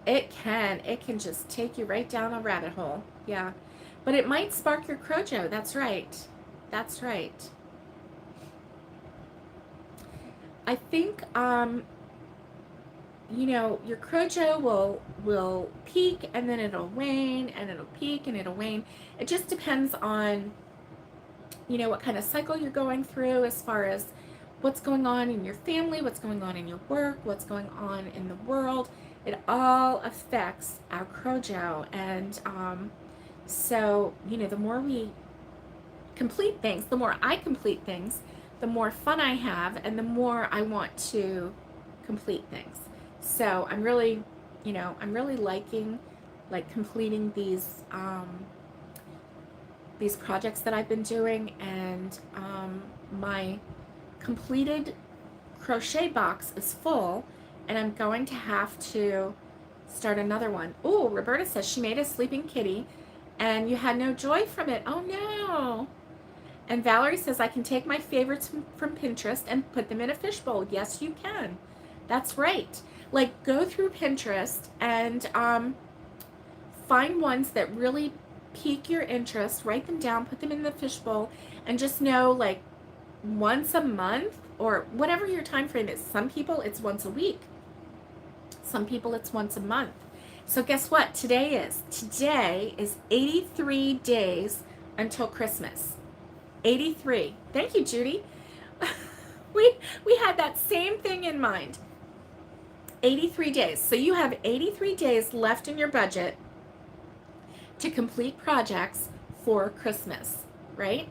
it can just take you right down a rabbit hole. Yeah. But it might spark your Crojo, that's right. That's right. I think you know, your crojo will peak and then it'll wane and it'll peak and it'll wane. It just depends on, you know, what kind of cycle you're going through as far as what's going on in your family, what's going on in your work, what's going on in the world. It all affects our crojo. And so, you know, the more we complete things, the more I complete things, the more fun I have and the more I want to complete things. So I'm really, you know, I'm really liking like completing these projects that I've been doing, and my completed crochet box is full, and I'm going to have to start another one. Oh, Roberta says she made a sleeping kitty and you had no joy from it. Oh no. And Valerie says I can take my favorites from Pinterest and put them in a fishbowl. Yes, you can. That's right. Like, go through Pinterest and find ones that really pique your interest, write them down, put them in the fishbowl, and just know, like, once a month or whatever your time frame is. Some people it's once a week. Some people it's once a month. So guess what today is? Today is 83 days until Christmas. 83. Thank you, Judy. we had that same thing in mind. 83 days. So you have 83 days left in your budget to complete projects for Christmas, right?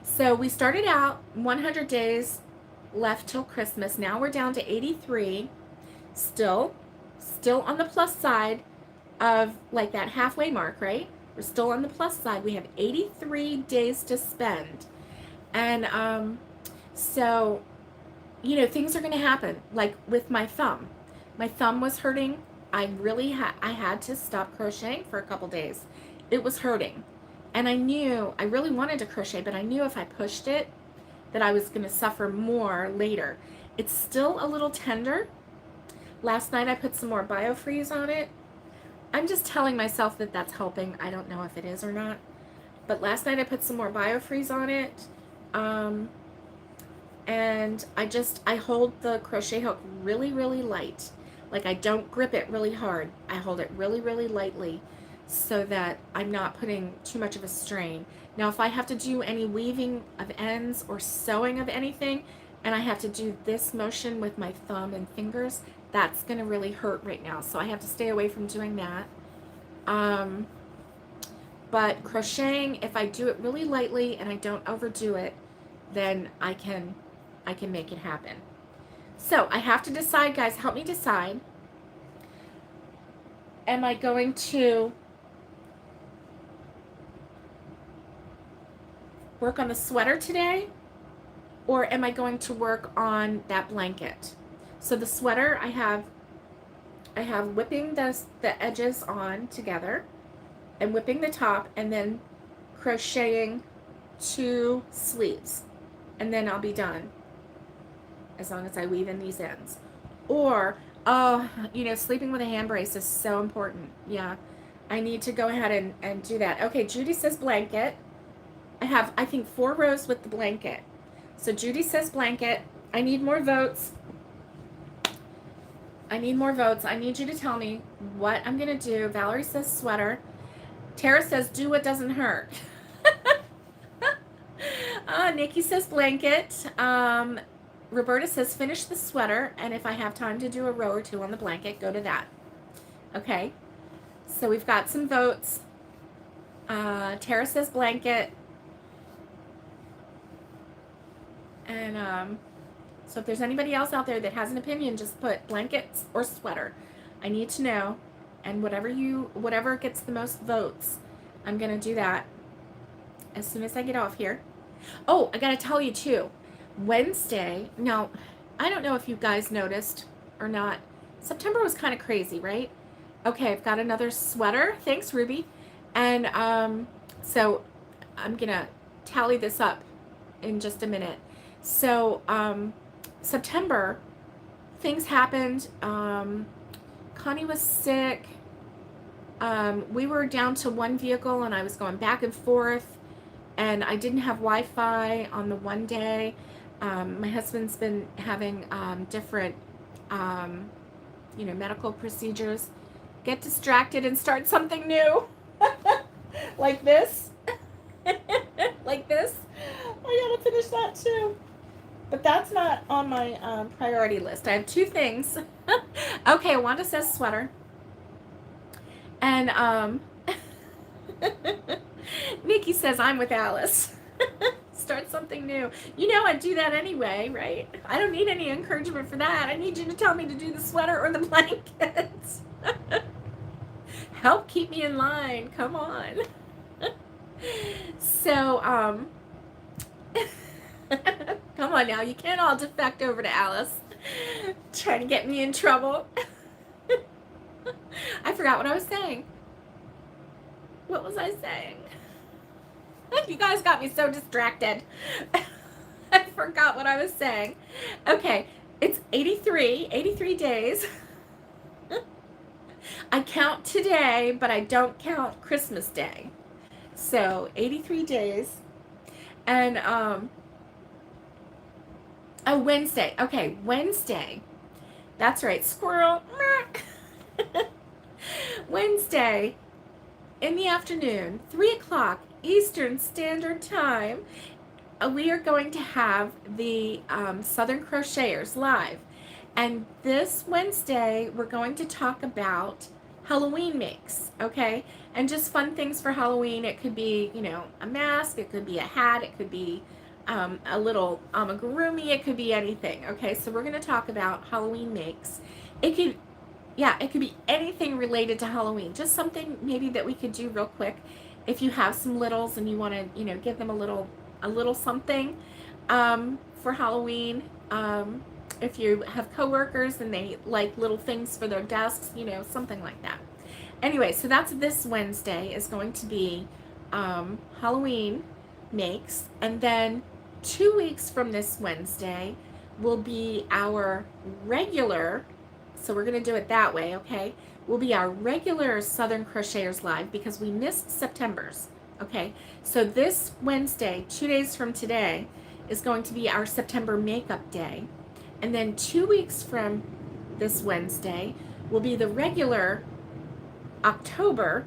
So we started out 100 days left till Christmas. Now we're down to 83. Still on the plus side of like that halfway mark, right? We're still on the plus side. We have 83 days to spend. And so, you know, things are going to happen. Like with my thumb. My thumb was hurting. I had to stop crocheting for a couple days. It was hurting. And I knew, I really wanted to crochet, but I knew if I pushed it, that I was going to suffer more later. It's still a little tender. Last night I put some more BioFreeze on it. I'm just telling myself that that's helping. I don't know if it is or not. But last night I put some more BioFreeze on it. And I hold the crochet hook really, really light. Like, I don't grip it really hard. I hold it really, really lightly so that I'm not putting too much of a strain. Now, if I have to do any weaving of ends or sewing of anything, and I have to do this motion with my thumb and fingers, that's going to really hurt right now. So I have to stay away from doing that. But crocheting, if I do it really lightly and I don't overdo it, then I can make it happen. So I have to decide, guys, help me decide. Am I going to work on the sweater today, or am I going to work on that blanket? So the sweater, I have whipping the edges on together and whipping the top and then crocheting 2 sleeves, and then I'll be done as long as I weave in these ends. Or, oh, you know, sleeping with a hand brace is so important. Yeah, I need to go ahead and do that. Okay, Judy says blanket. I have, I think, 4 rows with the blanket. So Judy says blanket. I need more votes. I need more votes. I need you to tell me what I'm going to do. Valerie says sweater. Tara says do what doesn't hurt. Nikki says blanket. Roberta says finish the sweater, and if I have time to do a row or 2 on the blanket, go to that. Okay, so we've got some votes. Tara says blanket. And so if there's anybody else out there that has an opinion, just put blankets or sweater. I need to know. And whatever gets the most votes, I'm going to do that as soon as I get off here. Oh, I got to tell you too. Wednesday, now, I don't know if you guys noticed or not. September was kind of crazy, right? Okay, I've got another sweater. Thanks, Ruby. And so I'm going to tally this up in just a minute. So September, things happened. Connie was sick. We were down to 1 vehicle and I was going back and forth. and I didn't have Wi-Fi on the one day. My husband's been having different, medical procedures. Get distracted and start something new. Like this. Like this. I gotta finish that too. But that's not on my priority list. I have two things. Okay, Wanda says sweater. And Nikki says I'm with Alice. Start something new. I'd do that anyway, right? I don't need any encouragement for that. I need you to tell me to do the sweater or the blankets. Help keep me in line. Come on. So, come on now. You can't all defect over to Alice. Trying to get me in trouble. I forgot what I was saying. What was I saying? You guys got me so distracted. I forgot what I was saying. Okay, it's 83 days. I count today, but I don't count Christmas Day. So 83 days. And Wednesday. Okay, Wednesday. That's right, squirrel. Wednesday in the afternoon, 3 o'clock Eastern Standard Time, we are going to have the Southern Crocheters live. And this Wednesday, we're going to talk about Halloween makes, okay? And just fun things for Halloween. It could be, a mask. It could be a hat. It could be a little amigurumi. It could be anything, okay? So we're going to talk about Halloween makes. It could be anything related to Halloween. Just something maybe that we could do real quick. If you have some littles and you want to, give them a little something for Halloween. If you have coworkers and they like little things for their desks, something like that. Anyway, so that's this Wednesday is going to be Halloween makes. And then 2 weeks from this Wednesday will be our regular, so we're going to do it that way, okay? Will be our regular Southern Crocheters Live because we missed September's, okay? So this Wednesday, 2 days from today, is going to be our September makeup day. And then 2 weeks from this Wednesday will be the regular October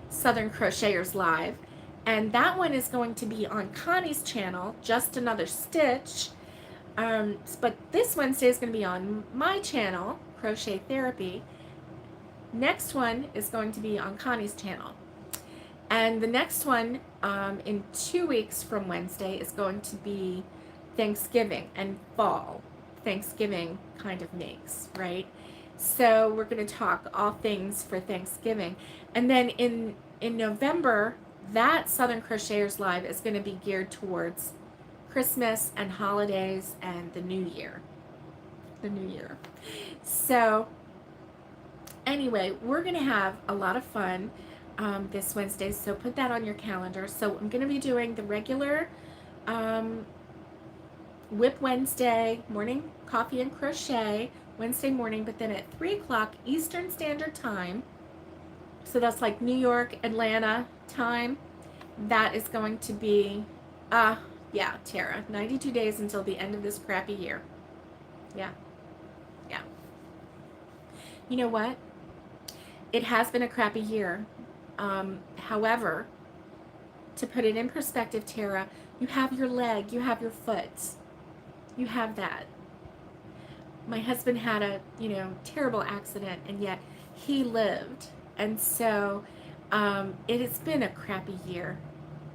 Southern Crocheters Live. And that one is going to be on Connie's channel, Just Another Stitch. But this Wednesday is going to be on my channel, Crochet Therapy. Next one is going to be on Connie's channel. And the next one in 2 weeks from Wednesday is going to be Thanksgiving and fall. Thanksgiving kind of makes, right? So we're going to talk all things for Thanksgiving. And then in November, that Southern Crocheters Live is going to be geared towards Christmas and holidays and the New Year. The New Year. So anyway, we're going to have a lot of fun this Wednesday, so put that on your calendar. So I'm going to be doing the regular Whip Wednesday morning coffee and crochet Wednesday morning, but then at 3 o'clock Eastern Standard Time, so that's like New York, Atlanta time, that is going to be, Tara, 92 days until the end of this crappy year. Yeah. You know what? It has been a crappy year. However, to put it in perspective, Tara, you have your leg, you have your foot. You have that. My husband had a, terrible accident, and yet he lived. And so it has been a crappy year,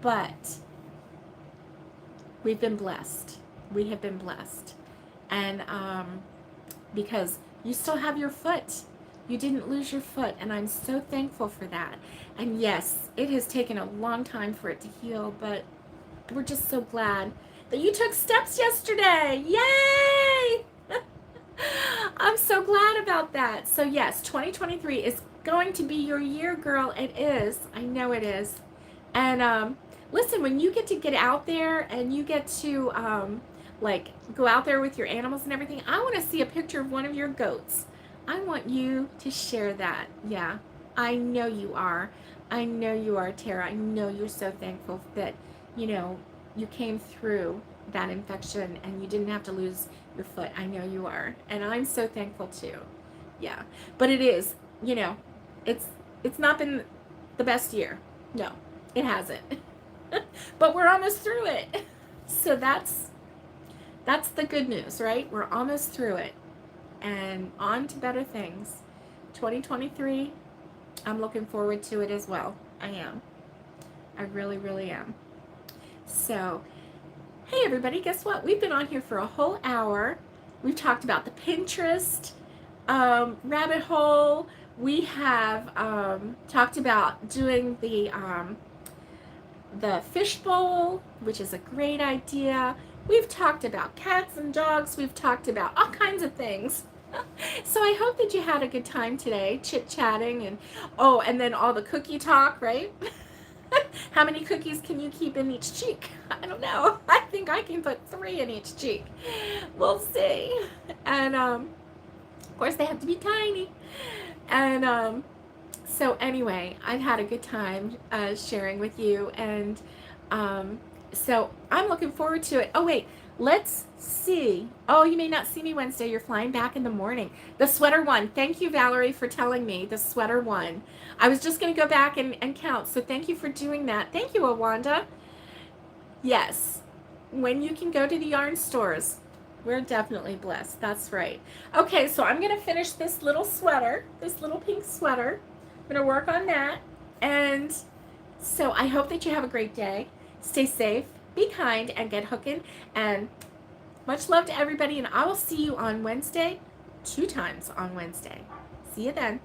but we've been blessed. We have been blessed. And because you still have your foot. You didn't lose your foot, and I'm so thankful for that. And yes, it has taken a long time for it to heal, but we're just so glad that you took steps yesterday. Yay! I'm so glad about that. So yes, 2023 is going to be your year, girl. It is. I know it is. And listen, when you get out there and you get to go out there with your animals and everything, I want to see a picture of one of your goats. I want you to share that. Yeah, I know you are. I know you are, Tara. I know you're so thankful that you know, you came through that infection and you didn't have to lose your foot. I know you are. And I'm so thankful too. Yeah. But it is, you know, it's it's not been the best year. No, it hasn't. But we're almost through it. So that's the good news, right? We're almost through it and on to better things. 2023, I'm looking forward to it as well. I am. I really, really am. So, hey everybody, guess what? We've been on here for a whole hour. We've talked about the Pinterest rabbit hole. We have talked about doing the fishbowl, which is a great idea. We've talked about cats and dogs. We've talked about all kinds of things. So I hope that you had a good time today, chit-chatting, and oh, and then all the cookie talk, right? How many cookies can you keep in each cheek? I don't know. I think I can put 3 in each cheek. We'll see. And of course they have to be tiny. And so anyway, I've had a good time sharing with you, and so I'm looking forward to it. Oh wait, let's see. Oh, you may not see me Wednesday. You're flying back in the morning. The sweater one. Thank you, Valerie, for telling me the sweater one. I was just going to go back and count, so thank you for doing that. Thank you, Awanda. Yes, when you can go to the yarn stores, we're definitely blessed. That's right. Okay, so I'm going to finish this little sweater, this little pink sweater. I'm going to work on that. And so I hope that you have a great day. Stay safe, be kind, and get hooking. And much love to everybody. And I will see you on Wednesday, 2 times on Wednesday. See you then.